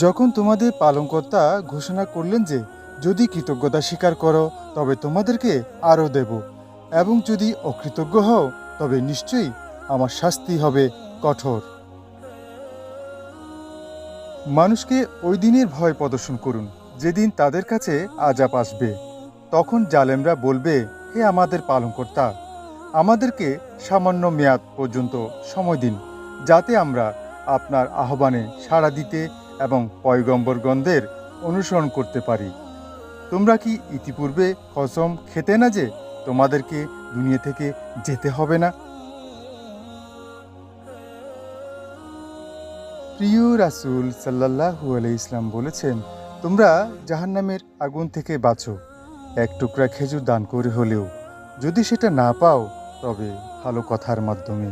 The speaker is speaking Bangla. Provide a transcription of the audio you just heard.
যখন তোমাদের পালনকর্তা ঘোষণা করলেন যে যদি কৃতজ্ঞতা স্বীকার করো তবে তোমাদেরকে আরও দেব, এবং যদি অকৃতজ্ঞ হও তবে নিশ্চয়ই আমার শাস্তি হবে কঠোর। মানুষকে ওই দিনের ভয় প্রদর্শন করুন যেদিন তাদের কাছে আযাব আসবে। তখন জালেমরা বলবে, হে আমাদের পালনকর্তা, আমাদেরকে সামান্য মেয়াদ পর্যন্ত সময় দিন, যাতে আমরা আপনার আহ্বানে সাড়া দিতে এবং পয়গম্বরগণদের অনুসরণ করতে পারি। তোমরা কি ইতিপূর্বে কসম খেতে না যে তোমাদেরকে দুনিয়া থেকে যেতে হবে না? প্রিয় রাসূল সাল্লাল্লাহু আলাইহি ইসলাম বলেছেন, তোমরা জাহান্নামের আগুন থেকে বাঁচো এক টুকরা খেজুর দান করে হলেও। যদি সেটা না পাও তবে ভালো কথার মাধ্যমে।